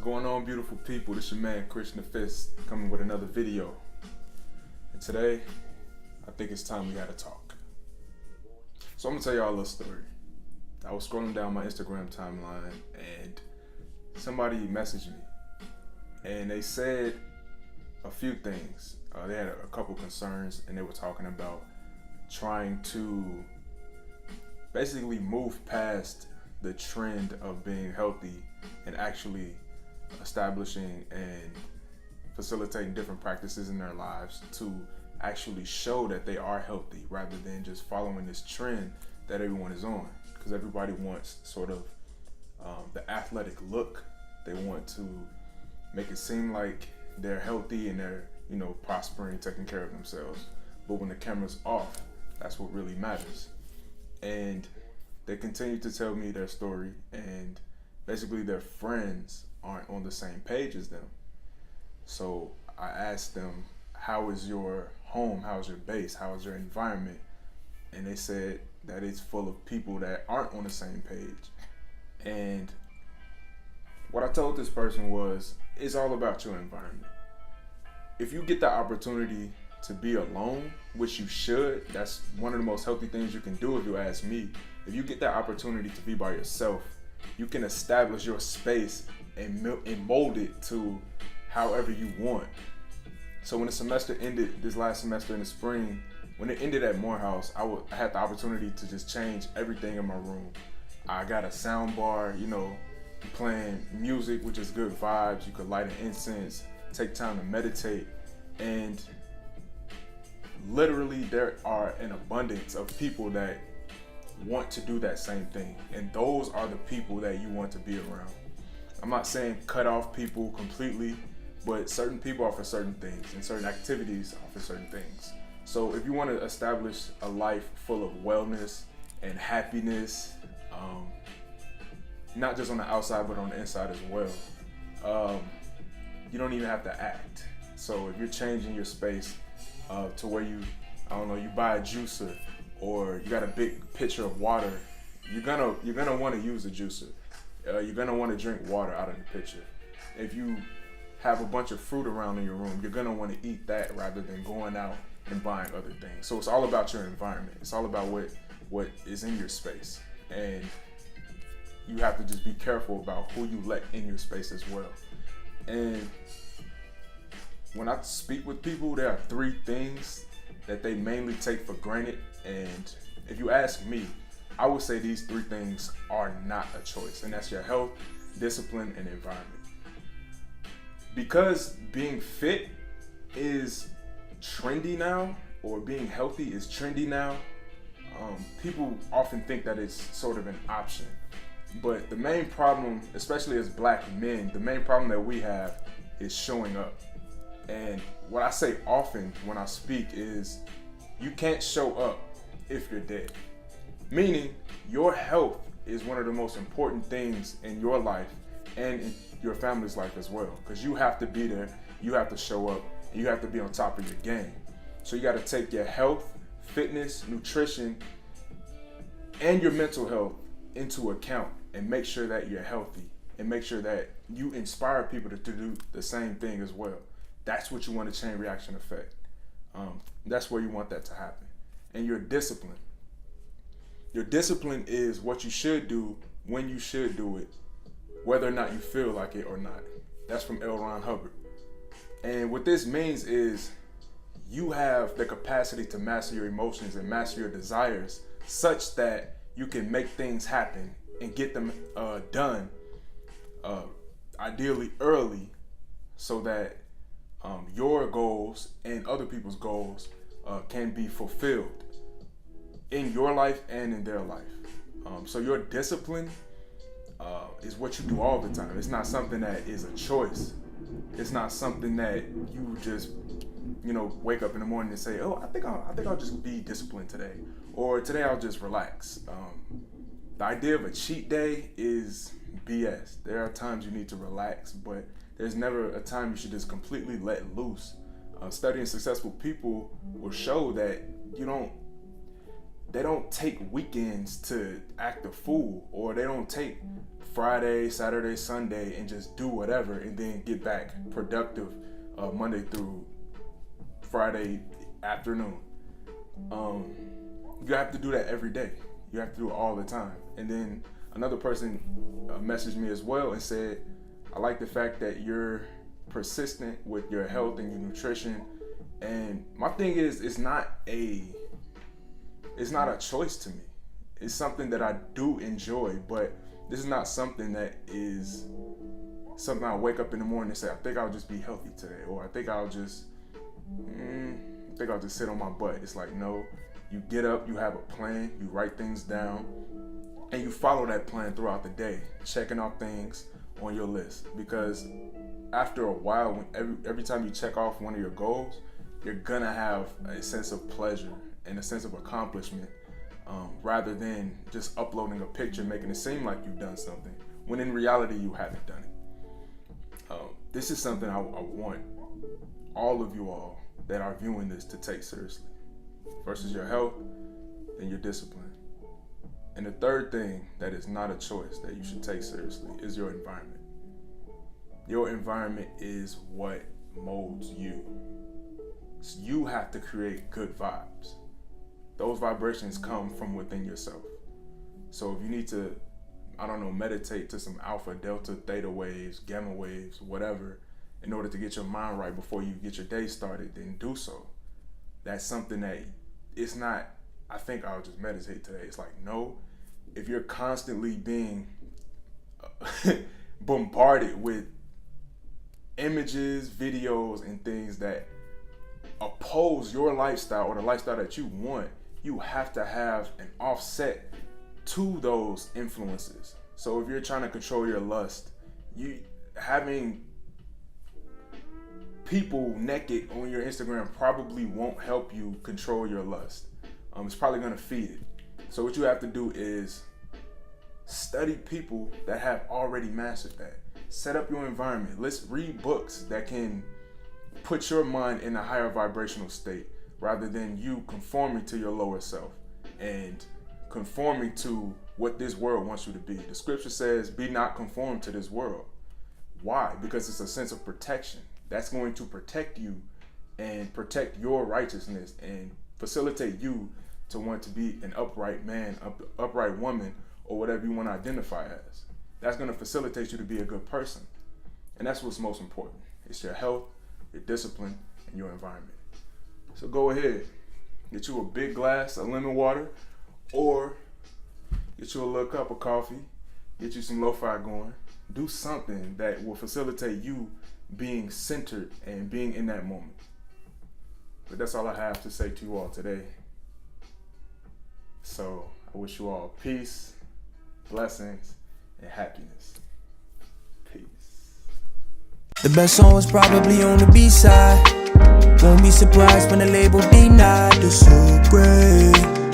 going on, beautiful people? This your man Krishna Fist coming with another video. And today, I think it's time we gotta talk. So I'm gonna tell y'all a little story. I was scrolling down my Instagram timeline and somebody messaged me. And they said a few things. They had a couple concerns and they were talking about trying to basically move past the trend of being healthy and actually establishing and facilitating different practices in their lives to actually show that they are healthy rather than just following this trend that everyone is on, because everybody wants sort of the athletic look. They want to make it seem like they're healthy and they're, prospering, taking care of themselves. But when the camera's off, that's what really matters. And they continue to tell me their story, and basically their friends aren't on the same page as them. So I asked them, how is your home? How's your base? How is your environment? And they said that it's full of people that aren't on the same page. And what I told this person was, it's all about your environment. If you get the opportunity to be alone, which you should, that's one of the most healthy things you can do if you ask me. If you get that opportunity to be by yourself, you can establish your space and mold it to however you want. So when the semester ended, this last semester in the spring, when it ended at Morehouse, I had the opportunity to just change everything in my room. I got a sound bar, playing music, which is good vibes. You could light an incense, take time to meditate, and literally there are an abundance of people that want to do that same thing, and those are the people that you want to be around. I'm not saying cut off people completely, but certain people are for certain things and certain activities are for certain things. So if you want to establish a life full of wellness and happiness, not just on the outside but on the inside as well, you don't even have to act. So if you're changing your space to where you buy a juicer, or you got a big pitcher of water, you're gonna want to use a juicer. You're gonna want to drink water out of the pitcher. If you have a bunch of fruit around in your room, you're gonna want to eat that rather than going out and buying other things. So it's all about your environment. It's all about what is in your space, and you have to just be careful about who you let in your space as well. And when I speak with people, there are three things that they mainly take for granted. And if you ask me, I would say these three things are not a choice, and that's your health, discipline, and environment. Because being fit is trendy now, or being healthy is trendy now, people often think that it's sort of an option. But the main problem, especially as black men, the main problem that we have is showing up. And what I say often when I speak is, you can't show up if you're dead. Meaning, your health is one of the most important things in your life and in your family's life as well. Because you have to be there, you have to show up, and you have to be on top of your game. So you got to take your health, fitness, nutrition, and your mental health into account, and make sure that you're healthy, and make sure that you inspire people to do the same thing as well. That's what you want, a chain reaction effect. That's where you want that to happen. And your discipline. Your discipline is what you should do when you should do it, whether or not you feel like it or not. That's from L. Ron Hubbard. And what this means is, you have the capacity to master your emotions and master your desires such that you can make things happen and get them done, ideally early, so that your goals and other people's goals can be fulfilled in your life and in their life. So your discipline is what you do all the time. It's not something that is a choice. It's not something that you just wake up in the morning and say, oh, I think I'll just be disciplined today, or today I'll just relax. The idea of a cheat day is BS. There are times you need to relax, but there's never a time you should just completely let loose. Studying successful people will show that they don't take weekends to act a fool, or they don't take Friday, Saturday, Sunday, and just do whatever, and then get back productive Monday through Friday afternoon. You have to do that every day. You have to do it all the time. And then another person messaged me as well and said, I like the fact that you're persistent with your health and your nutrition. And my thing is, it's not a choice to me. It's something that I do enjoy, but this is not something that is something I wake up in the morning and say, I think I'll just be healthy today, or I think I'll just sit on my butt. It's like, no, you get up, you have a plan, you write things down, and you follow that plan throughout the day, checking off things on your list. Because after a while, when every time you check off one of your goals, you're gonna have a sense of pleasure and a sense of accomplishment, rather than just uploading a picture, making it seem like you've done something, when in reality you haven't done it. This is something I want all of you all that are viewing this to take seriously. First is your health, then your discipline. And the third thing that is not a choice that you should take seriously is your environment. Your environment is what molds you. So you have to create good vibes. Those vibrations come from within yourself. So if you need to, meditate to some alpha, delta, theta waves, gamma waves, whatever, in order to get your mind right before you get your day started, then do so. That's something that it's not, I think I'll just meditate today. It's like, no, if you're constantly being bombarded with images, videos, and things that oppose your lifestyle or the lifestyle that you want, you have to have an offset to those influences. So if you're trying to control your lust, you having people naked on your Instagram probably won't help you control your lust. It's probably gonna feed it. So what you have to do is study people that have already mastered that. Set up your environment. Let's read books that can put your mind in a higher vibrational state, rather than you conforming to your lower self and conforming to what this world wants you to be. The scripture says, be not conformed to this world. Why? Because it's a sense of protection. That's going to protect you and protect your righteousness and facilitate you to want to be an upright man, upright woman, or whatever you want to identify as. That's going to facilitate you to be a good person. And that's what's most important. It's your health, your discipline, and your environment. So go ahead, get you a big glass of lemon water, or get you a little cup of coffee, get you some lo-fi going. Do something that will facilitate you being centered and being in that moment. But that's all I have to say to you all today. So I wish you all peace, blessings, and happiness. Peace. The best song was probably on the B-side. Won't be surprised when the label denied. It's so great.